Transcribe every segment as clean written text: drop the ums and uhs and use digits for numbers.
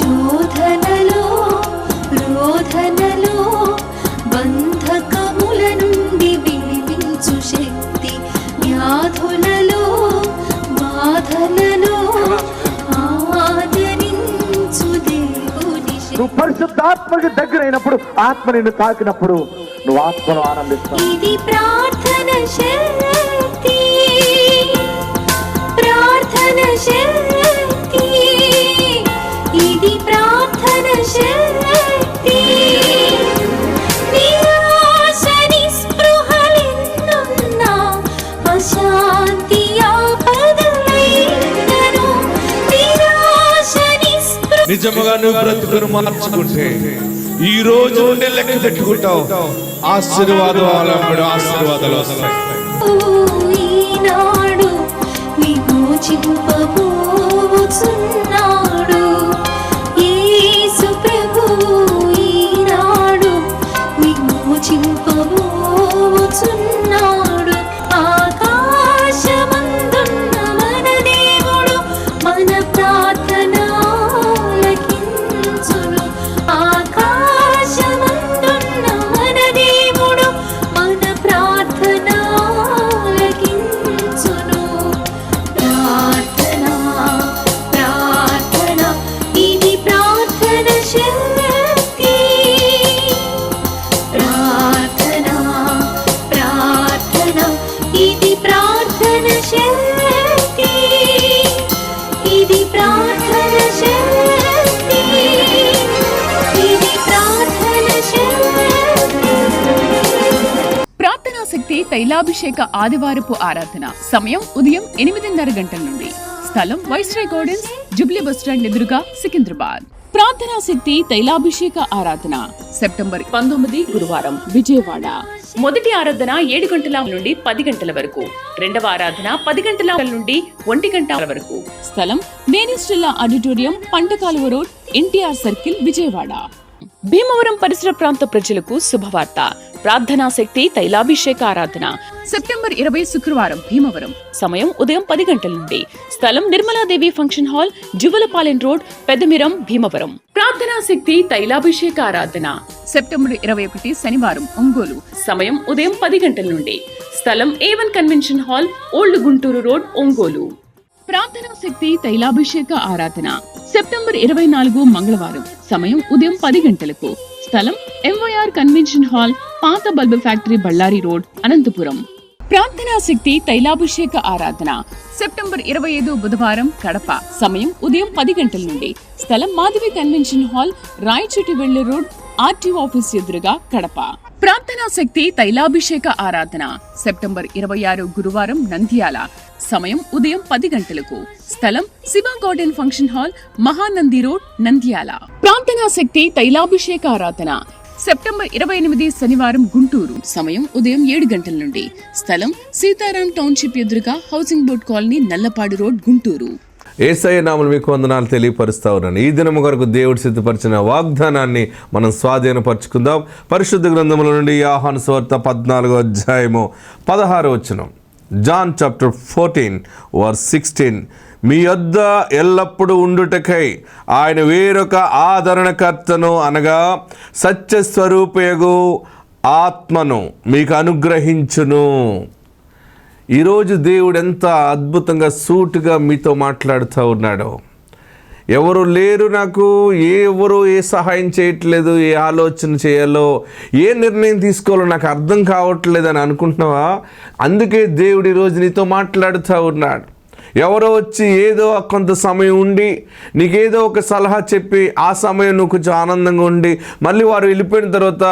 శోధనలో రోధనలో బంధకముల నుండి విడిపించు శక్తి, వ్యాధులలో బాధలలో ఆదరించు దేవుని శక్తి. నువ్వు పరిశుద్ధాత్మకి దగ్గర అయినప్పుడు, ఆత్మ నిన్ను తాకినప్పుడు నువ్వు ఆత్మను ఆనందిస్తావు. ఇది ప్రార్థన శక్తి, ప్రార్థన శక్తి, ఇది ప్రార్థన శక్తి. నిరాశ నిస్పృహలెన్నున్నా అశాంతి ఆపదలైనను, నిరాశ నిస్పృహ. నిజముగా నువ్వు బ్రతుకును మార్చుకుంటే ఈ రోజు ఉండే లెక్క పెట్టుకుంటావు. ఆశీర్వాదాలు వస్తాయి. ఈనాడు విమోచింపబోచున్నాడు యేసు ప్రభువు, ఈనాడు విమోచింపబోచున్నాడు. ఆకాశమందున్న మన దేవుడు మన ప్రార్థన ఆలకించును. ఆకాశమందున్న మన దేవుడు మన ప్రార్థన ఆలకించును. ప్రార్థన ప్రార్థన ఇది ప్రార్థన శక్తి, ప్రార్థన ప్రార్థన ఇది ప్రార్థన శక్తి, ఇది ప్రార్థన శక్తి, ఇది ప్రార్థన శక్తి. ప్రార్థనా శక్తి తైలాభిషేక ఆదివారపు ఆరాధన. సమయం ఉదయం 8:30 గంటల నుండి. స్థలం వైస్రాయ్ గార్డెన్స్, జుబ్లీ బస్టాండ్ ఎదురుగా, సికింద్రాబాద్. ప్రార్థనా శక్తి తైలాభిషేక ఆరాధన సెప్టెంబర్ 19 గురువారం, విజయవాడ. మొదటి ఆరాధన 7 గంటల నుండి 10 గంటల వరకు. రెండవ ఆరాధన 10 గంటల నుండి 1 గంట వరకు. స్థలం వేణిస్టెల్లా auditorium, పంటకాలువ road, NTR circle, Vijayawada. Bhimavaram పరిసర ప్రాంత ప్రజలకు శుభవార్త. ప్రార్థనా శక్తి తైలాభిషేక ఆరాధన సెప్టెంబర్ 20 శుక్రవారం, భీమవరం. సమయం ఉదయం 10 గంటల నుండి. స్థలం Nirmaladevi function hall, Juvalapalem road, Peddamiram, Bhimavaram. ప్రార్థనా శక్తి తైలాభిషేక ఆరాధన సెప్టెంబర్ 21 శనివారం, ఒంగోలు. సమయం ఉదయం 10 గంటల నుండి. స్థలం A1 convention hall, old Guntur road, Ongole. ప్రార్థనా శక్తి తైలాభిషేక ఆరాధన సెప్టెంబర్ 24 మంగళవారం. సమయం ఉదయం 10 గంటలకు. స్థలం MYR కన్వెన్షన్ హాల్, పాత bulb factory, Ballari road, Anantapuram. ప్రార్థనా శక్తి తైలాభిషేక ఆరాధన సెప్టెంబర్ 25 బుధవారం, కడప. సమయం ఉదయం 10 గంటల నుండి. స్థలం మాధవి కన్వెన్షన్ హాల్, రాయచోటివెళ్లి రోడ్, RTO ఆఫీస్ ఎదురుగా, కడప. ప్రార్థనా శక్తి తైలాభిషేక ఆరాధన సెప్టెంబర్ 26 గురువారం, నంద్యాల. సమయం ఉదయం 10 గంటలకు. స్థలం Shiva garden function hall, Mahanandi road, Nandyal. ప్రార్థనా శక్తి తైలాభిషేక ఆరాధన సెప్టెంబర్ 28 శనివారం, గుంటూరు. సమయం ఉదయం 7 గంటల నుండి. స్థలం సీతారాం టౌన్షిప్ ఎదురుగా, housing board colony, Nallapadu road, Guntur. Yesayya నామమున మీకు వందనాలు తెలియపరుస్తా ఉన్నాను. ఈ దినము కొరకు దేవుడు సిద్ధపరిచిన వాగ్దానాన్ని మనం స్వాధీనపరచుకుందాం. పరిశుద్ధ గ్రంథముల నుండి యోహాను సువార్త 14వ అధ్యాయము 16వ వచనం. John chapter 14:16. మీ యొద్ద ఎల్లప్పుడూ ఉండుటకై ఆయన వేరొక ఆదరణకర్తను, అనగా సత్యస్వరూపయగు ఆత్మను మీకు అనుగ్రహించును. ఈరోజు దేవుడు ఎంత అద్భుతంగా సూటుగా మీతో మాట్లాడుతూ ఉన్నాడో. ఎవరు లేరు, నాకు ఎవరు ఏ సహాయం చేయట్లేదు, ఏ ఆలోచన చేయాలో, ఏ నిర్ణయం తీసుకోవాలో నాకు అర్థం కావట్లేదు అని అనుకుంటున్నావా? అందుకే దేవుడు ఈరోజు నీతో మాట్లాడుతూ ఉన్నాడు. ఎవరో వచ్చి ఏదో కొంత సమయం ఉండి నీకేదో ఒక సలహా చెప్పి ఆ సమయం నువ్వు కొంచెం ఆనందంగా ఉండి మళ్ళీ వారు వెళ్ళిపోయిన తర్వాత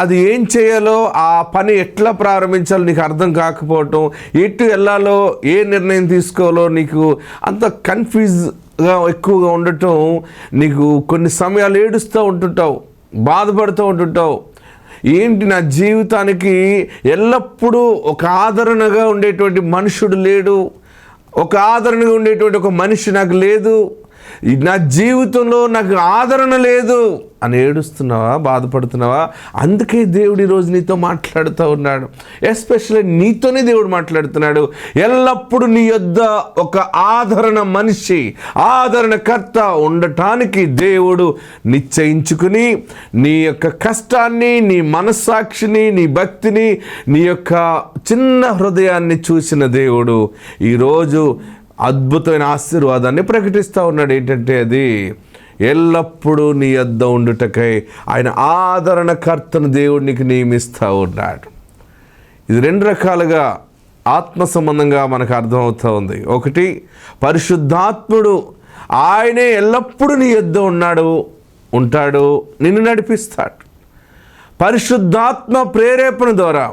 అది ఏం చేయాలో, ఆ పని ఎట్లా ప్రారంభించాలో నీకు అర్థం కాకపోవటం, ఎటు వెళ్ళాలో, ఏ నిర్ణయం తీసుకోవాలో నీకు అంత కన్ఫ్యూజ్గా ఎక్కువగా ఉండటం, నీకు కొన్ని సమయాలు ఏడుస్తూ ఉంటుంటావు, బాధపడుతూ ఉంటుంటావు. ఏంటి, నా జీవితానికి ఎల్లప్పుడూ ఒక ఆదరణగా ఉండేటువంటి మనుషుడు లేడు, ఒక ఆదరణగా ఉండేటువంటి ఒక మనిషి నాకు లేదు, నా జీవితంలో నాకు ఆదరణ లేదు అని ఏడుస్తున్నావా, బాధపడుతున్నావా? అందుకే దేవుడు ఈరోజు నీతో మాట్లాడుతూ ఉన్నాడు. ఎస్పెషల్లీ నీతోనే దేవుడు మాట్లాడుతున్నాడు. ఎల్లప్పుడూ నీ యొద్ద ఒక ఆదరణ మనిషి, ఆదరణకర్త ఉండటానికి దేవుడు నిశ్చయించుకుని నీ యొక్క కష్టాన్ని, నీ మనస్సాక్షిని, నీ భక్తిని, నీ యొక్క చిన్న హృదయాన్ని చూసిన దేవుడు ఈరోజు అద్భుతమైన ఆశీర్వాదాన్ని ప్రకటిస్తూ ఉన్నాడు. ఏంటంటే అది ఎల్లప్పుడూ నీ యొద్ద ఉండుటకై ఆయన ఆదరణకర్తను దేవుడు నీకు నియమిస్తూ ఉన్నాడు. ఇది రెండు రకాలుగా ఆత్మ సంబంధంగా మనకు అర్థమవుతూ ఉంది. ఒకటి, పరిశుద్ధాత్ముడు ఆయనే ఎల్లప్పుడూ నీ యొద్ద ఉంటాడు, నిన్ను నడిపిస్తాడు. పరిశుద్ధాత్మ ప్రేరేపణ ద్వారా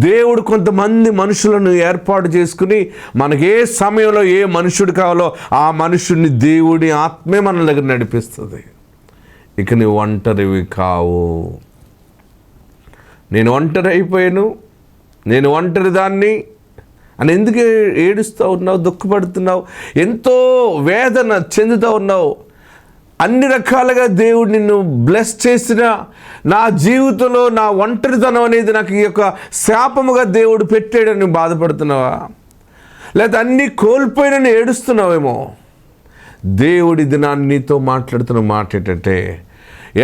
దేవుడు కొంతమంది మనుషులను ఏర్పాటు చేసుకుని మనకి ఏ సమయంలో ఏ మనుషుడు కావాలో ఆ మనుషుడిని దేవుడి ఆత్మే మన దగ్గర నడిపిస్తుంది. ఇక నువ్వు ఒంటరివి కావు. నేను ఒంటరి అయిపోయాను, నేను ఒంటరి దాన్ని అని ఎందుకు ఏడుస్తూ ఉన్నావు, దుఃఖపడుతున్నావు, ఎంతో వేదన చెందుతూ ఉన్నావు? అన్ని రకాలుగా దేవుడు నిన్ను బ్లెస్ చేసిన నా జీవితంలో నా ఒంటరితనం అనేది నాకు ఈ యొక్క శాపముగా దేవుడు పెట్టాడని బాధపడుతున్నావా? లేదా అన్నీ కోల్పోయినని ఏడుస్తున్నావేమో? దేవుడి దినాన్ని నీతో మాట్లాడుతున్న మాట ఏంటంటే,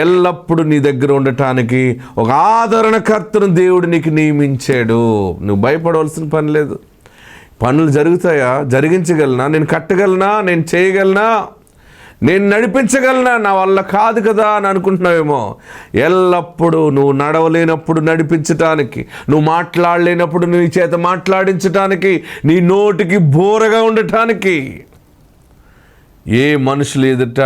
ఎల్లప్పుడూ నీ దగ్గర ఉండటానికి ఒక ఆదరణకర్తను దేవుడు నీకు నియమించాడు. నువ్వు భయపడవలసిన పని లేదు. పనులు జరుగుతాయా? జరిగించగలనా? నేను కట్టగలనా? నేను చేయగలనా? నేను నడిపించగలనా? నా వల్ల కాదు కదా అని అనుకుంటున్నావేమో. ఎల్లప్పుడూ నువ్వు నడవలేనప్పుడు నడిపించటానికి, నువ్వు మాట్లాడలేనప్పుడు నీ చేత మాట్లాడించటానికి, నీ నోటికి బోరగా ఉండటానికి, ఏ మనుషులు ఎదుట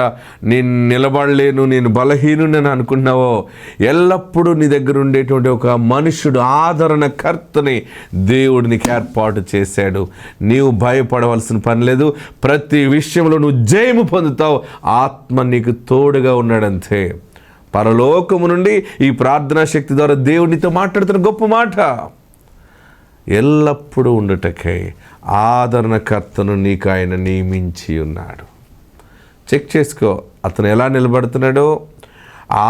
నేను నిలబడలేను, నేను బలహీనుని అనుకున్నావో, ఎల్లప్పుడూ నీ దగ్గర ఉండేటువంటి ఒక మనుషుడు, ఆదరణకర్తని దేవుడు నీకు ఏర్పాటు చేశాడు. నీవు భయపడవలసిన పని లేదు. ప్రతి విషయంలో నువ్వు జయము పొందుతావు. ఆత్మ నీకు తోడుగా ఉన్నాడంతే. పరలోకము నుండి ఈ ప్రార్థనా శక్తి ద్వారా దేవుడు నీతో మాట్లాడుతున్న గొప్ప మాట, ఎల్లప్పుడూ ఉండుటకై ఆదరణకర్తను నీకు ఆయన నియమించి ఉన్నాడు. చెక్ చేసుకో, అతను ఎలా నిలబడుతున్నాడో,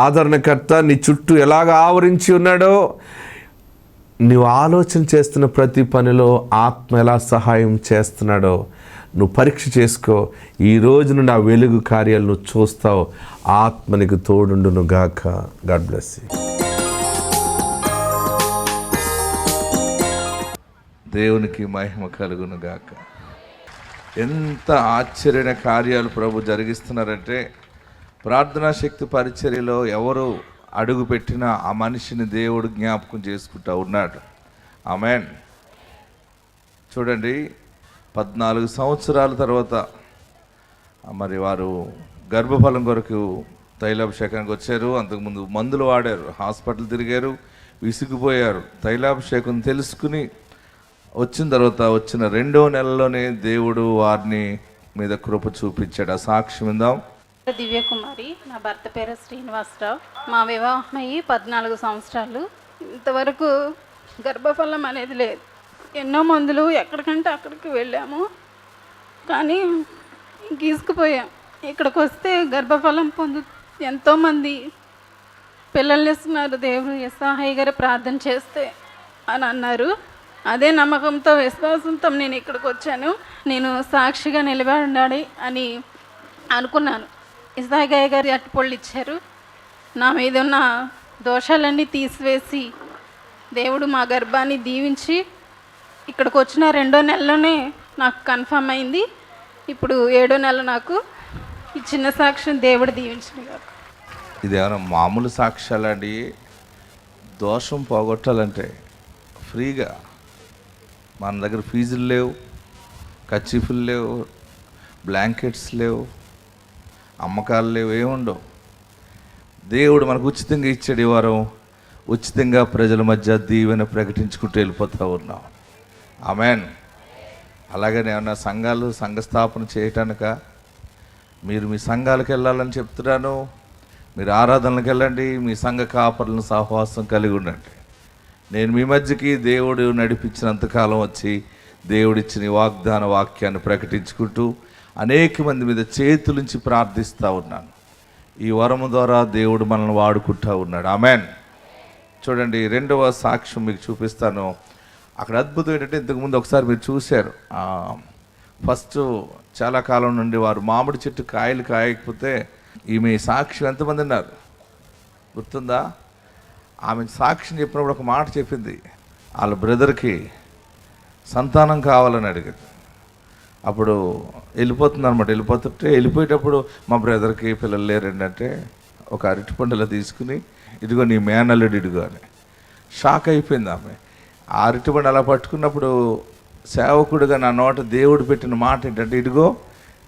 ఆదరణకర్త నీ చుట్టూ ఎలాగ ఆవరించి ఉన్నాడో, నువ్వు ఆలోచన చేస్తున్న ప్రతి పనిలో ఆత్మ ఎలా సహాయం చేస్తున్నాడో నువ్వు పరీక్ష చేసుకో. ఈ రోజు నుండి ఆ వెలుగు కార్యాలు నువ్వు చూస్తావు. ఆత్మ నీకు తోడుండును గాక. God bless you. దేవునికి మహిమ కలుగును గాక. ఎంత ఆశ్చర్య కార్యాలు ప్రభు జరిగిస్తున్నారంటే, ప్రార్థనా శక్తి పరిచర్యలో ఎవరు అడుగు పెట్టినా ఆ మనిషిని దేవుడు జ్ఞాపకం చేసుకుంటూ ఉన్నాడు. ఆమేన్. చూడండి, 14 సంవత్సరాల తర్వాత మరి వారు గర్భఫలం కొరకు తైలాభిషేకానికి వచ్చారు. అంతకుముందు మందులు వాడారు, హాస్పిటల్ తిరిగారు, విసిగిపోయారు. తైలాభిషేకం తెలుసుకుని వచ్చిన తర్వాత వచ్చిన 2వ నెలలోనే దేవుడు వారిని మీద కృప చూపించాడు. ఆ సాక్ష్యం విందాం. దివ్యకుమారి, నా భర్త పేరు శ్రీనివాసరావు. మా వివాహం అయ్యి 14 సంవత్సరాలు. ఇంతవరకు గర్భఫలం అనేది లేదు. ఎన్నో మందులు ఎక్కడికంటే అక్కడికి వెళ్ళాము, కానీ గీసుకుపోయాం. ఇక్కడికి వస్తే గర్భఫలం ఎంతోమంది పిల్లల్ని ఇస్తున్నారు, దేవుడు ఎస్సాహయ్య గారు ప్రార్థన చేస్తే అని అన్నారు. అదే నమ్మకంతో, విశ్వాసంతో నేను ఇక్కడికి వచ్చాను. నేను సాక్షిగా నిలబడాలి అని అనుకున్నాను. ఎస్సాహయ్య గారు అట్టుపళ్ళు ఇచ్చారు. నా మీద ఉన్న దోషాలన్నీ తీసివేసి దేవుడు మా గర్భాన్ని దీవించి ఇక్కడికి వచ్చిన 2వ నెలలోనే నాకు కన్ఫర్మ్ అయింది. ఇప్పుడు 7వ నెల నాకు ఈ చిన్న సాక్ష్యం దేవుడు దీవించిన గారు. ఇది ఏమైనా మామూలు సాక్ష్యాలండి? దోషం పోగొట్టాలంటే ఫ్రీగా మన దగ్గర ఫీజులు లేవు, కర్చీఫులు లేవు, బ్లాంకెట్స్ లేవు, అమ్మకాలు లేవు, ఏముండవు. దేవుడు మనకు ఉచితంగా ఇచ్చాడు. ఈ వారం ఉచితంగా ప్రజల మధ్య దీవెన ప్రకటించుకుంటూ వెళ్ళిపోతూ ఉన్నాం. ఆమేన్. అలాగనే ఏమన్నా సంఘ స్థాపన చేయటానిక? మీరు మీ సంఘాలకు వెళ్ళాలని చెప్తున్నాను. మీరు ఆరాధనలకు వెళ్ళండి, మీ సంఘ కాపరులను సహవాసం కలిగి ఉండండి. నేను మీ మధ్యకి దేవుడు నడిపించినంతకాలం వచ్చి దేవుడిచ్చిన వాగ్దాన వాక్యాన్ని ప్రకటించుకుంటూ అనేక మంది మీద చేతులుంచి ప్రార్థిస్తూ ఉన్నాను. ఈ వరము ద్వారా దేవుడు మనల్ని వాడుకుంటూ ఉన్నాడు. ఆమెన్. చూడండి, రెండవ సాక్ష్యం మీకు చూపిస్తాను. అక్కడ అద్భుతం ఏంటంటే, ఇంతకుముందు ఒకసారి మీరు చూశారు. ఫస్ట్ చాలా కాలం నుండి వారు మామిడి చెట్టు కాయలు కాయకపోతే ఈమె సాక్ష్యం ఎంతమంది ఉన్నారు గుర్తుందా? ఆమె సాక్ష్యం చెప్పినప్పుడు ఒక మాట చెప్పింది. వాళ్ళ బ్రదర్కి సంతానం కావాలని అడిగింది. అప్పుడు వెళ్ళిపోతుంది అనమాట. వెళ్ళిపోయేటప్పుడు మా బ్రదర్కి పిల్లలు లేరండి అంటే, ఒక అరటిపండులో తీసుకుని ఇదిగో నీ మేనల్లుడు ఇదిగో అని. షాక్ అయిపోయింది ఆమె. ఆ అరటిపండు అలా పట్టుకున్నప్పుడు సేవకుడిగా నా నోట దేవుడు పెట్టిన మాట ఏంటంటే, ఇదిగో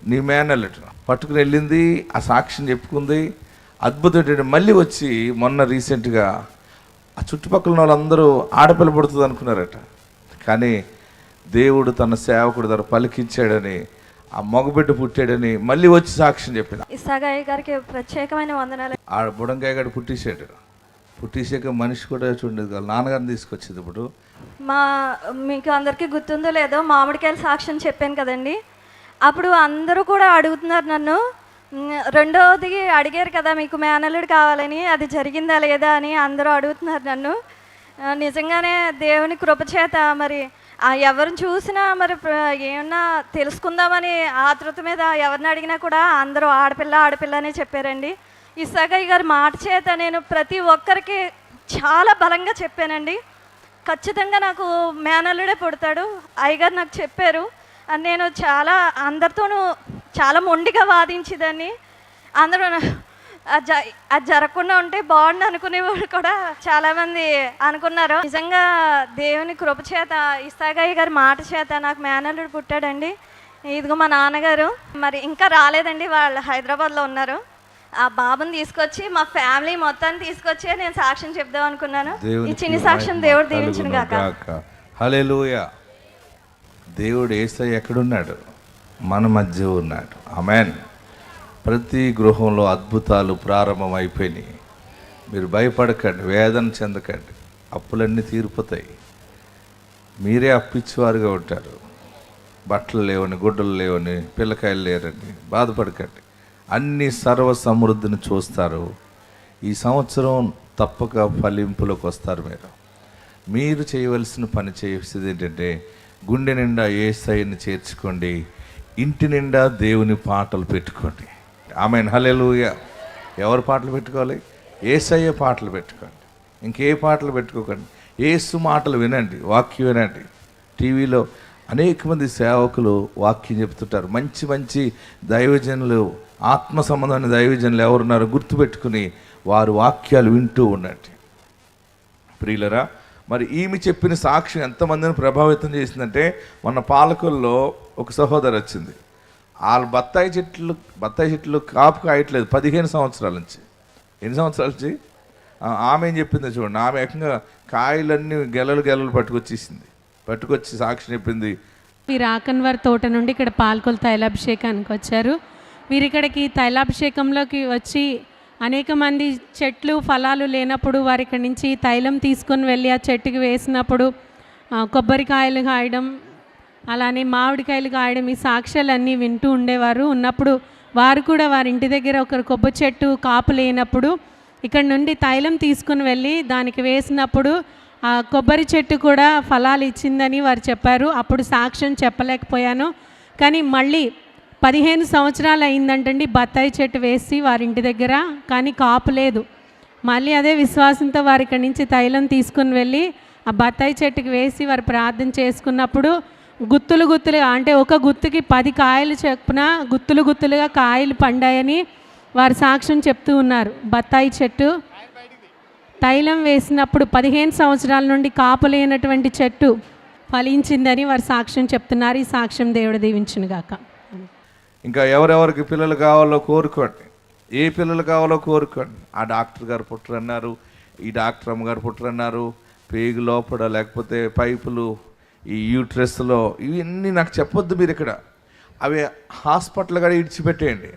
నీ మేనల్లుడు. పట్టుకుని వెళ్ళింది, ఆ సాక్ష్యం చెప్పుకుంది. అద్భుతం ఏంటంటే, మళ్ళీ వచ్చి మొన్న రీసెంట్గా ఆ చుట్టుపక్కల వాళ్ళందరూ ఆడపిల్ల పుడుతుంది అనుకున్నారట. కానీ దేవుడు తన సేవకుడు ద్వారా పలికించాడని, ఆ మగబిడ్డ పుట్టాడని మళ్ళీ వచ్చి సాక్ష్యం చెప్పింది. ఇస్సాగయ్య గారికి ప్రత్యేకమైన వందనాలు. ఆ బుడంకాయ గడు పుట్టేశాడు. పుట్టేసాక మనిషి కూడా చూడలేదు కదా, నాన్నగారిని తీసుకొచ్చింది. ఇప్పుడు మీకు అందరికీ గుర్తుందో లేదో, మామిడికాయల సాక్ష్యం చెప్పాను కదండి. అప్పుడు అందరూ కూడా అడుగుతున్నారు నన్ను. రెండోది అడిగారు కదా, మీకు మేనల్లుడు కావాలని, అది జరిగిందా లేదా అని అందరూ అడుగుతున్నారు నన్ను. నిజంగానే దేవుని కృపచేత మరి ఎవరిని చూసినా మరి ఏమన్నా తెలుసుకుందామని ఆతృత మీద ఎవరిని అడిగినా కూడా అందరూ ఆడపిల్ల అనే చెప్పారండి. ఇస్సాగయ్య గారి మాట చేత నేను ప్రతి ఒక్కరికి చాలా బలంగా చెప్పానండి. ఖచ్చితంగా నాకు మేనల్లుడే పుడతాడు, అయ్యగారు నాకు చెప్పారు అని నేను అందరితోనూ చాలా మొండిగా వాదించేదాన్ని. అందరూ అది జరగకుండా ఉంటే బాగుండు అనుకునేవాళ్ళు కూడా చాలామంది అనుకున్నారు. నిజంగా దేవుని కృప చేత ఇస్సాగయ్య గారి మాట చేత నాకు మేనల్లుడు పుట్టాడండి. ఇదిగో మా నాన్నగారు మరి ఇంకా రాలేదండి, వాళ్ళు హైదరాబాద్లో ఉన్నారు. ఆ బాబుని తీసుకొచ్చి మా ఫ్యామిలీ మొత్తాన్ని తీసుకొచ్చి నేను సాక్ష్యం చెప్దాం అనుకున్నాను. ఈ చిన్న సాక్ష్యం దేవుడు దీవించును గాక. హల్లెలూయా. దేవుడు యేసయ్య ఎక్కడున్నాడు? మన మధ్య ఉన్నాడు. ఆమేన్. ప్రతి గృహంలో అద్భుతాలు ప్రారంభం అయిపోయినాయి. మీరు భయపడకండి, వేదన చెందకండి. అప్పులన్నీ తీరిపోతాయి. మీరే అప్పిచ్చేవారుగా ఉంటారు. బట్టలు లేవని, గుడ్డలు లేవని, పిల్లకాయలు లేరని బాధపడకండి. అన్ని సర్వ సమృద్ధిని చూస్తారు. ఈ సంవత్సరం తప్పక ఫలింపులోకి వస్తారు. మీరు చేయవలసిన పని చేసేది ఏంటంటే, గుండె నిండా యేసయ్యని చేర్చుకోండి, ఇంటి నిండా దేవుని పాటలు పెట్టుకోండి. ఆమేన్. హల్లెలూయా. ఎవరు పాటలు పెట్టుకోవాలి? యేసయ్య పాటలు పెట్టుకోండి. ఇంకే పాటలు పెట్టుకోకండి. యేసు మాటలు వినండి, వాక్యం వినండి. టీవీలో అనేక మంది సేవకులు వాక్యం చెప్తుంటారు. మంచి మంచి దైవజనులు, ఆత్మ సంబంధమైన దైవజనులు ఎవరున్నారో గుర్తుపెట్టుకుని వారు వాక్యాలు వింటూ ఉండండి. ప్రియులరా, మరి ఈమె చెప్పిన సాక్ష్యం ఎంతమందిని ప్రభావితం చేసిందంటే, మొన్న పాలకుల్లో ఒక సహోదరు వచ్చింది. వాళ్ళ బత్తాయి చెట్లు కాపు కాయట్లేదు 15 సంవత్సరాల నుంచి. ఎన్ని సంవత్సరాల నుంచి? ఆమె ఏం చెప్పిందో చూడండి. ఆమె ఏకంగా కాయలన్నీ గెలలు పట్టుకొచ్చి సాక్ష్యం చెప్పింది. వీరు ఆకన్వారి తోట నుండి ఇక్కడ పాల్కొల తైలాభిషేకానికి వచ్చారు. వీరు ఇక్కడికి తైలాభిషేకంలోకి వచ్చి అనేక మంది చెట్లు ఫలాలు లేనప్పుడు వారి ఇక్కడి నుంచి తైలం తీసుకొని వెళ్ళి ఆ చెట్టుకి వేసినప్పుడు కొబ్బరికాయలు కాయడం, అలానే మామిడికాయలు కాయడం, ఈ సాక్ష్యాలన్నీ వింటూ ఉండేవారు. ఉన్నప్పుడు వారు కూడా వారి ఇంటి దగ్గర ఒకరు కొబ్బరి చెట్టు కాపు లేనప్పుడు ఇక్కడ నుండి తైలం తీసుకుని వెళ్ళి దానికి వేసినప్పుడు ఆ కొబ్బరి చెట్టు కూడా ఫలాలు ఇచ్చిందని వారు చెప్పారు. అప్పుడు సాక్ష్యం చెప్పలేకపోయాను. కానీ మళ్ళీ 15 సంవత్సరాలు అయిందంటండి బత్తాయి చెట్టు వేసి వారి ఇంటి దగ్గర, కానీ కాపు లేదు. మళ్ళీ అదే విశ్వాసంతో వారి ఇక్కడి నుంచి తైలం తీసుకుని వెళ్ళి ఆ బత్తాయి చెట్టుకి వేసి వారు ప్రార్థన చేసుకున్నప్పుడు గుత్తులుగా, అంటే ఒక గుత్తుకి 10 కాయలు చొప్పున గుత్తులుగా కాయలు పండాయని వారు సాక్ష్యం చెప్తూ ఉన్నారు. బత్తాయి చెట్టు తైలం వేసినప్పుడు 15 సంవత్సరాల నుండి కాపు లేనటువంటి చెట్టు ఫలించిందని వారు సాక్ష్యం చెప్తున్నారు. ఈ సాక్ష్యం దేవుడు దీవించును గాక. ఇంకా ఎవరెవరికి పిల్లలు కావాలో కోరుకోండి. ఏ పిల్లలు కావాలో కోరుకోండి. ఆ డాక్టర్ గారు పుట్టరన్నారు, ఈ డాక్టర్ అమ్మగారు పుట్టరన్నారు, పేగు లోపల లేకపోతే పైపులు, ఈ యూట్రస్లో, ఇవన్నీ నాకు చెప్పొద్దు. మీరు ఇక్కడ అవి హాస్పిటల్ కూడా ఇడిచిపెట్టేయండి.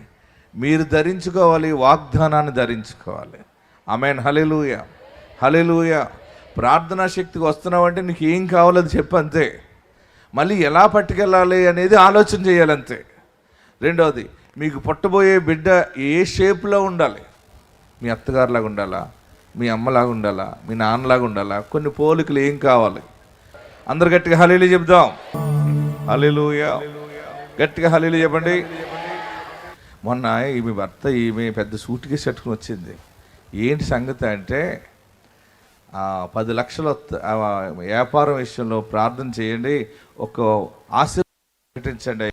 మీరు ధరించుకోవాలి, వాగ్దానాన్ని ధరించుకోవాలి. ఆమేన్. హల్లెలూయా. హల్లెలూయా. ప్రార్థనా శక్తికి వస్తున్నావంటే నీకు ఏం కావాలో అది చెప్పంతే. మళ్ళీ ఎలా పట్టుకెళ్ళాలి అనేది ఆలోచన చేయాలంతే. రెండవది, మీకు పుట్టబోయే బిడ్డ ఏ షేప్లో ఉండాలి? మీ అత్తగారిలాగా ఉండాలా, మీ అమ్మలాగా ఉండాలా, మీ నాన్నలాగా ఉండాలా? కొన్ని పోలికలు ఏం కావాలి? అందరు గట్టిగా హల్లెలూయా చెప్దాం. హల్లెలూయా, గట్టిగా హల్లెలూయా చెప్పండి. మొన్న ఈమె భర్త ఈమె పెద్ద సూట్ కేసు కట్టుకుని వచ్చింది. ఏంటి సంగతి అంటే 10 లక్షలు వ్యాపారం విషయంలో ప్రార్థన చేయండి, ఒక ఆశీర్వదించండి.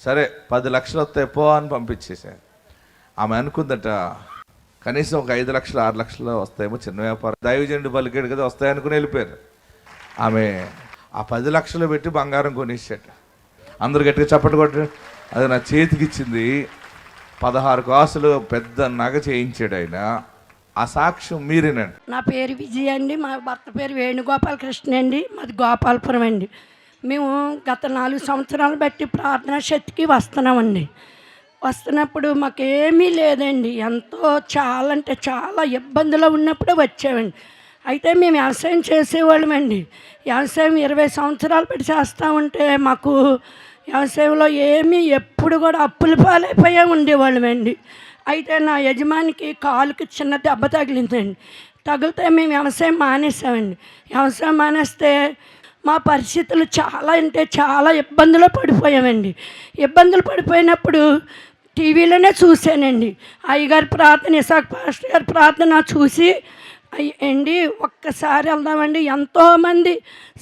సరే 10 లక్షలు వస్తాయి పో అని పంపించేశారు. ఆమె అనుకుందట కనీసం ఒక 5 లక్షలు 6 లక్షలు వస్తాయేమో, చిన్న వ్యాపారం, దైవజనుడు పలికాడు కదా వస్తాయనుకుని వెళ్ళిపోయారు. ఆమె ఆ 10 లక్షలు పెట్టి బంగారం కొనేసాట. అందరు గట్టిగా చప్పట్లు కొట్టారు. అది నా చేతికి ఇచ్చింది. 16 కాసులు పెద్ద నగ చేయించాడు ఆయన. ఆ సాక్ష్యం మీరేనండి. నా పేరు విజయ అండి, మా భర్త పేరు వేణుగోపాలకృష్ణ అండి, మాది గోపాలపురం అండి. మేము గత 4 సంవత్సరాలు బట్టి ప్రార్థనా శక్తికి వస్తున్నామండి. వస్తున్నప్పుడు మాకేమీ లేదండి, ఎంతో చాలా అంటే చాలా ఇబ్బందులు ఉన్నప్పుడే వచ్చామండి. అయితే మేము వ్యవసాయం చేసేవాళ్ళమండి. వ్యవసాయం 20 సంవత్సరాలు పెట్టి చేస్తూ ఉంటే మాకు వ్యవసాయంలో ఏమీ ఎప్పుడు కూడా అప్పుల పాలైపోయే ఉండేవాళ్ళమండి. అయితే నా యజమానికి కాలుకి చిన్న దెబ్బ తగిలిందండి. తగిలితే మేము వ్యవసాయం మానేసామండి. వ్యవసాయం మానేస్తే మా పరిస్థితులు చాలా అంటే చాలా ఇబ్బందులు పడిపోయామండి. ఇబ్బందులు పడిపోయినప్పుడు టీవీలోనే చూశానండి అయ్యగారి ప్రార్థన, ఇసాక్ పాస్టర్ గారి ప్రార్థన చూసి అండి ఒక్కసారి వెళ్దామండి, ఎంతోమంది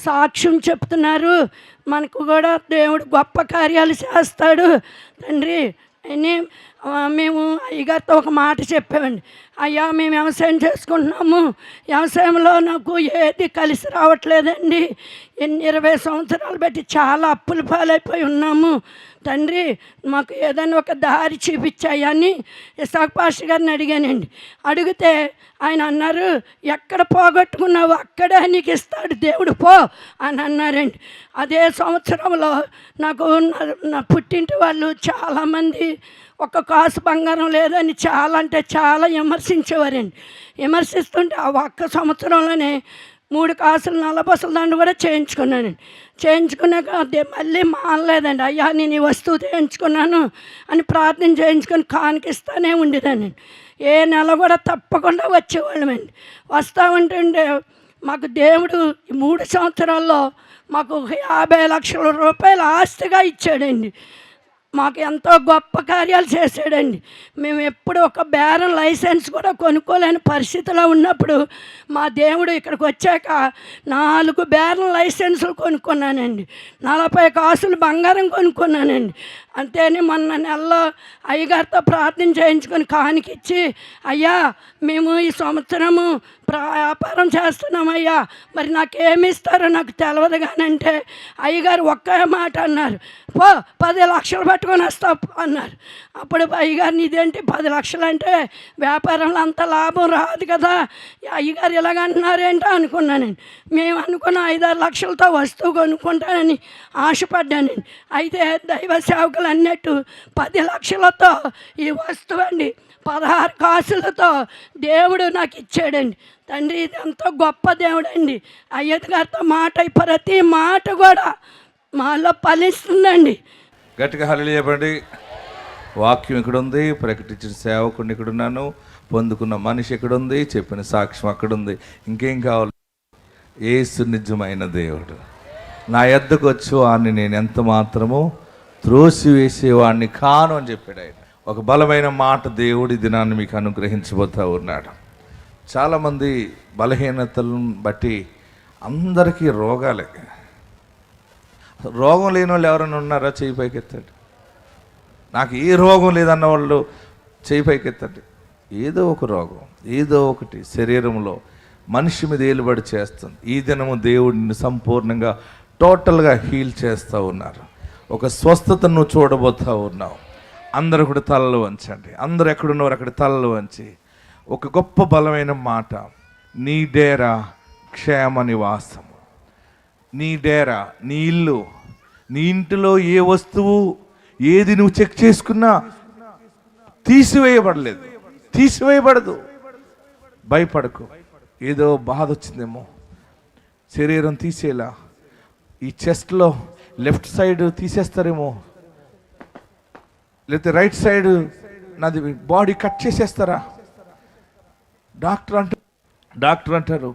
సాక్ష్యం చెప్తున్నారు, మనకు కూడా దేవుడు గొప్ప కార్యాలు చేస్తాడు తండ్రి అని మేము అయ్యగారితో ఒక మాట చెప్పామండి. అయ్యా మేము వ్యవసాయం చేసుకుంటున్నాము, వ్యవసాయంలో నాకు ఏది కలిసి రావట్లేదండి, 20 సంవత్సరాలు బట్టి చాలా అప్పుల పాలైపోయి ఉన్నాము తండ్రి, మాకు ఏదైనా ఒక దారి చూపించాయని ఇసాక్ పాస్టర్ గారిని అడిగానండి. అడిగితే ఆయన అన్నారు, ఎక్కడ పోగొట్టుకున్నావు అక్కడే నీకు ఇస్తాడు దేవుడు పో అని అన్నారండి. అదే సంవత్సరంలో నాకు నా పుట్టింటి వాళ్ళు చాలామంది ఒక్క కాసు బంగారం లేదని చాలా అంటే చాలా విమర్శించేవారండి. విమర్శిస్తుంటే ఆ ఒక్క సంవత్సరంలోనే 3 కాసులు నల్లబసల దండ కూడా చేయించుకున్నానండి. చేయించుకున్నాక అదే మళ్ళీ మానలేదండి. అయ్యా నేను ఈ వస్తువు చేయించుకున్నాను అని ప్రార్థన చేయించుకొని కానికిస్తానే ఉండేదాన్ని. ఏ నెల కూడా తప్పకుండా వచ్చేవాళ్ళమండి. వస్తూ ఉంటుండే మాకు దేవుడు ఈ 3 సంవత్సరాల్లో మాకు 50 లక్షల రూపాయలు ఆస్తిగా ఇచ్చాడండి. మాకు ఎంతో గొప్ప కార్యాలు చేశాడండి. మేము ఎప్పుడు ఒక బేరం లైసెన్స్ కూడా కొనుక్కోలేని పరిస్థితిలో ఉన్నప్పుడు మా దేవుడు ఇక్కడికి వచ్చాక 4 బేరం లైసెన్సులు కొనుక్కున్నానండి, 40 కాసులు బంగారం కొనుక్కున్నానండి. అంతేని మొన్న నెలలో అయ్యగారితో ప్రార్థన చేయించుకొని కానికిచ్చి, అయ్యా మేము ఈ సంవత్సరము వ్యాపారం చేస్తున్నామయ్యా, మరి నాకేమి ఇస్తారో నాకు తెలియదు కానంటే అయ్యగారు ఒక్క మాట అన్నారు, పో 10 లక్షలు పట్టుకొని వస్తావు అన్నారు. అప్పుడు అయ్యగారిని ఇదేంటి 10 లక్షలు అంటే వ్యాపారంలో అంత లాభం రాదు కదా, అయ్యగారు ఇలాగంటున్నారేంటో అనుకున్నానండి. మేము అనుకున్న 5-6 లక్షలతో వస్తువు కొనుక్కుంటానని ఆశపడ్డానండి. అయితే దైవ సేవకులు అన్నట్టు 10 లక్షలతో ఈ వస్తువు అండి 16 కాసులతో దేవుడు నాకు ఇచ్చాడండి. తండ్రి ఇది ఎంతో గొప్ప దేవుడు అండి. అయ్యత్ గారితో మాట ప్రతి మాట కూడా మాలో ఫలిస్తుందండి. గట్టిగా హల్లెలూయా చెప్పండి. వాక్యం ఇక్కడుంది, ప్రకటించిన సేవకుడిని ఇక్కడున్నాను, పొందుకున్న మనిషి ఎక్కడుంది, చెప్పిన సాక్ష్యం అక్కడుంది. ఇంకేం కావాలి? యేసు నిజమైన దేవుడు. నా యొద్దకు వచ్చేవాడిని నేను ఎంత మాత్రము త్రోసివేసేవాడిని కాను అని చెప్పాడు ఆయన. ఒక బలమైన మాట దేవుడి దినాన్ని మీకు అనుగ్రహించబోతూ ఉన్నాడు. చాలామంది బలహీనతలను బట్టి అందరికీ రోగాలే. రోగం లేని వాళ్ళు ఎవరైనా ఉన్నారా? చేయి పైకెత్తండి. నాకు ఏ రోగం లేదన్న వాళ్ళు చేయి పైకెత్తండి. ఏదో ఒక రోగం, ఏదో ఒకటి శరీరంలో మనిషి మీద ఏలుబడి చేస్తుంది. ఈ దినము దేవుడిని సంపూర్ణంగా టోటల్గా హీల్ చేస్తూ ఉన్నారు. ఒక స్వస్థతను చూడబోతూ ఉన్నావు. అందరూ కూడా తలలు వంచండి. అందరూ ఎక్కడున్నవారు అక్కడ తలలు వంచి ఒక గొప్ప బలమైన మాట, నీ డేరా క్షేమ నివాసము. నీ డేరా, నీ ఇల్లు, నీ ఇంటిలో ఏ వస్తువు ఏది నువ్వు చెక్ చేసుకున్నా తీసివేయబడలేదు, తీసివేయబడదు. భయపడకు. ఏదో బాధ వచ్చిందేమో, శరీరం తీసేలా, ఈ చెస్ట్లో లెఫ్ట్ సైడ్ తీసేస్తారేమో, లేకపోతే రైట్ సైడ్ నాది బాడీ కట్ చేసేస్తారా? డాక్టర్ అంటారు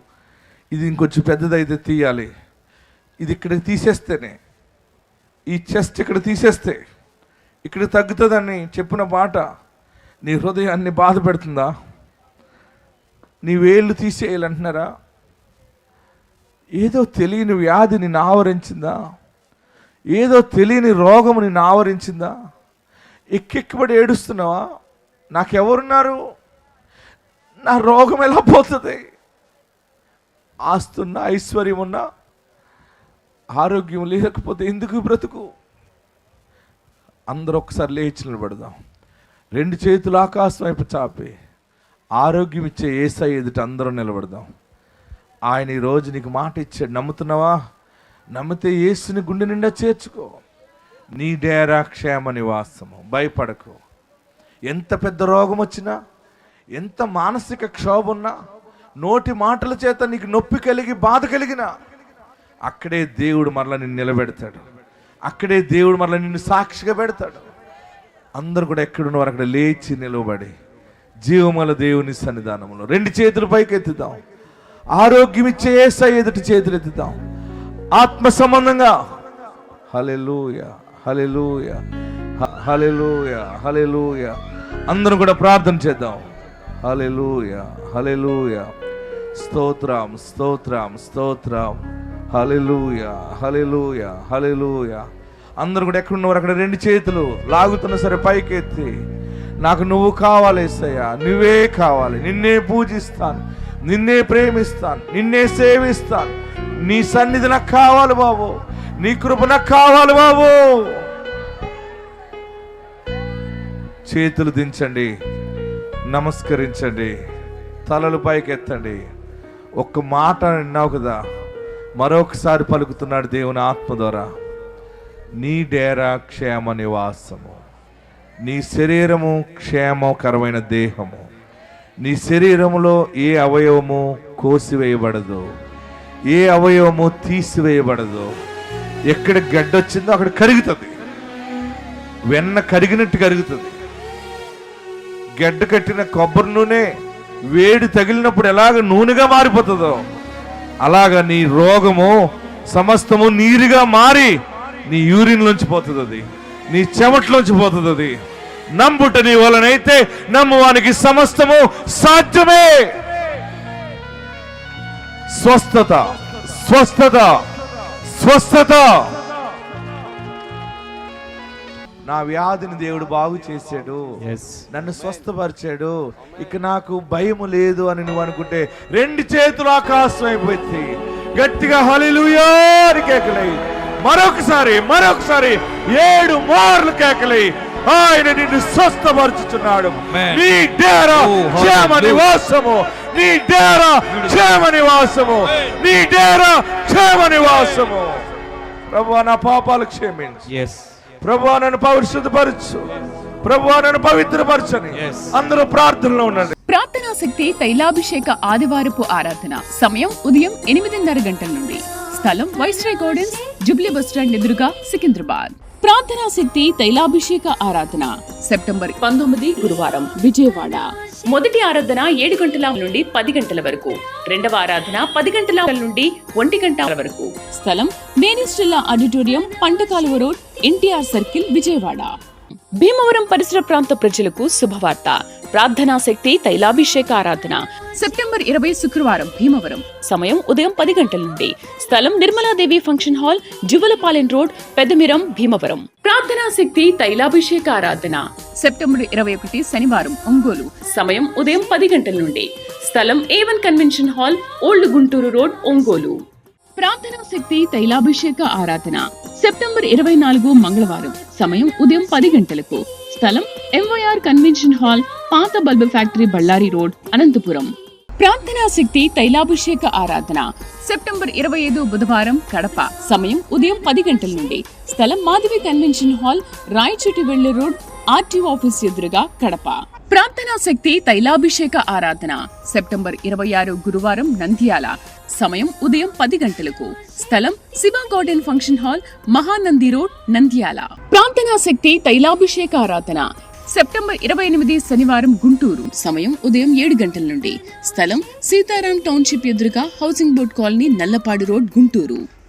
ఇది ఇంకొంచెం పెద్దదైతే తీయాలి, ఇది ఇక్కడ తీసేస్తేనే, ఈ చెస్ట్ ఇక్కడ తీసేస్తే ఇక్కడ తగ్గుతుందని చెప్పిన మాట నీ హృదయాన్ని బాధ పెడుతుందా? నీ వేళ్ళు తీసేయాలంటున్నారా? ఏదో తెలియని వ్యాధి నిన్ను ఆవరించిందా? ఏదో తెలియని రోగము నిన్ను ఆవరించిందా? ఎక్కెక్కబడి ఏడుస్తున్నావా? నాకెవరున్నారు, నా రోగం ఎలా పోతుంది? ఆస్తున్నా, ఐశ్వర్యం ఉన్నా, ఆరోగ్యం లేకపోతే ఎందుకు బ్రతుకు? అందరూ ఒకసారి లేచి నిలబడదాం. 2 చేతులు ఆకాశం వైపు చాపి ఆరోగ్యం ఇచ్చే యేసయ్య ఎదుట అందరూ నిలబడదాం. ఆయన ఈరోజు నీకు మాట ఇచ్చాడు, నమ్ముతున్నావా? నమ్మితే యేసుని గుండె నిండా చేర్చుకో. నీ డేరా క్షేమ నివాసము, భయపడకు. ఎంత పెద్ద రోగం వచ్చినా, ఎంత మానసిక క్షోభ ఉన్నా, నోటి మాటల చేత నీకు నొప్పి కలిగి బాధ కలిగినా, అక్కడే దేవుడు మరలా నిన్ను నిలబెడతాడు. అక్కడే దేవుడు మరలా నిన్ను సాక్షిగా పెడతాడు. అందరూ కూడా ఎక్కడున్నవారు అక్కడ లేచి నిలబడి జీవముల దేవుని సన్నిధానంలో 2 చేతులు పైకి ఎత్తుదాం. ఆరోగ్యం ఇచ్చే యేసయ్య ఎదుటి చేతులు ఎత్తుదాం. ఆత్మ సంబంధంగా హల్లెలూయా, హల్లెలూయా, హల్లెలూయా, హల్లెలూయా. అందరూ కూడా ప్రార్థన చేద్దాం. హల్లెలూయా, హల్లెలూయా, స్తోత్రం, స్తోత్రం, స్తోత్రం. హల్లెలూయా, హల్లెలూయా, హల్లెలూయా. అందరూ కూడా ఎక్కడున్నవారు అక్కడ 2 చేతులు లాగుతున్నా సరే పైకి ఎత్తి, నాకు నువ్వు కావాలి యేసయ్యా, నువ్వే కావాలి, నిన్నే పూజిస్తాను, నిన్నే ప్రేమిస్తాను, నిన్నే సేవిస్తాను. నీ సన్నిధి నాకు కావాలి బాబు, నీ కృప నాకు కావాలి బాబు. చేతులు దించండి, నమస్కరించండి, తలలు పైకి ఎత్తండి. ఒక్క మాట విన్నావు కదా, మరొకసారి పలుకుతున్నాడు దేవుని ఆత్మ ద్వారా. నీ డేరా క్షేమ నివాసము, నీ శరీరము క్షేమకరమైన దేహము. నీ శరీరములో ఏ అవయవము కోసివేయబడదు, ఏ అవయవము తీసివేయబడదు. ఎక్కడ గడ్డొచ్చిందో అక్కడ కరుగుతుంది, వెన్న కరిగినట్టు కరుగుతుంది. గడ్డ కట్టిన కొబ్బరి నూనె వేడి తగిలినప్పుడు ఎలాగ నూనెగా మారిపోతుందో, అలాగా నీ రోగము సమస్తము నీరుగా మారి నీ యూరిన్లోంచి పోతుంది, అది నీ చెమట్లోంచి పోతుంది. అది నమ్ముట నీ వలనైతే నమ్మువానికి సమస్తము సాధ్యమే. స్వస్థత, స్వస్థత, స్వస్థత. నా వ్యాధిని దేవుడు బాగు చేశాడు, నన్ను స్వస్థపరిచాడు, ఇక నాకు భయం లేదు అని నువ్వు అనుకుంటే 2 చేతులు ఆకాశం అయిపోయింది. గట్టిగా హల్లెలూయా అని కేకలై, మరొకసారి 7 మార్లు కేకలై, ఆయన నిన్ను స్వస్థపరుచుచున్నాడు. నీ డేరా క్షేమ నివాసము, నీ డేరా క్షేమ నివాసము, నీ డేరా క్షేమ నివాసము. ప్రభువా నా పాపాలు క్షమించు, ప్రభువా నన్ను పరిశుద్ధపరచు, ప్రభువా నన్ను పవిత్రపరచని అందరూ ప్రార్థనలో ఉండండి. ప్రార్థనా శక్తి తైలాభిషేక ఆదివారపు ఆరాధన సమయం ఉదయం 8:30 గంటల నుండి. స్థలం viceroy gardens, Jubilee bus stand ఎదురుగా, సికింద్రాబాద్. ప్రార్థనా శక్తి తైలాభిషేక ఆరాధన సెప్టెంబర్ 19 గురువారం, విజయవాడ. మొదటి ఆరాధన 7 గంటల నుండి 10 గంటల వరకు, రెండవ ఆరాధన 10 గంటల నుండి 1 గంట వరకు. స్థలం మేనిస్టెల్లా auditorium, పంటకాలువ road, NTR circle, Vijayawada. Bhimavaram పరిసర ప్రాంత ప్రజలకు శుభవార్త. ప్రార్థనా శక్తి తైలాభిషేక ఆరాధన సెప్టెంబర్ 20 శుక్రవారం, భీమవరం. సమయం ఉదయం 10 గంటల నుండి. స్థలం Nirmaladevi function hall, Juvalapalem road, Peddamiram, Bhimavaram. ప్రార్థనా శక్తి తైలాభిషేక ఆరాధన సెప్టెంబర్ 21 శనివారం, ఒంగోలు. సమయం ఉదయం 10 గంటల నుండి. స్థలం A1 convention hall, old Guntur road, Ongole. ప్రార్థనా శక్తి తైలాభిషేక ఆరాధన సెప్టెంబర్ 24 మంగళవారం. సమయం ఉదయం 10 గంటలకు. స్థలం MYR కన్వెన్షన్ హాల్, పాత bulb factory, Ballari road, Anantapuram. ప్రార్థనా శక్తి తైలాభిషేక ఆరాధన సెప్టెంబర్ 25 బుధవారం, కడప. సమయం ఉదయం 10 గంటల నుండి. స్థలం మాధవి కన్వెన్షన్ హాల్, రాయచోటివెళ్లి రోడ్, RTO ఆఫీస్ ఎదురుగా, కడప. ప్రార్థనా శక్తి తైలాభిషేక ఆరాధన సెప్టెంబర్ 26 గురువారం, నంద్యాల. సమయం ఉదయం 10 గంటలకు. స్థలం Shiva garden function hall, Mahanandi road, Nandyal. ప్రార్థనా శక్తి తైలాభిషేక ఆరాధన సెప్టెంబర్ 28 శనివారం గుంటూరు. సమయం ఉదయం 7 గంటల నుండి. స్థలం సీతారాం టౌన్షిప్ ఎదురుగా housing board colony, Nallapadu road, Guntur.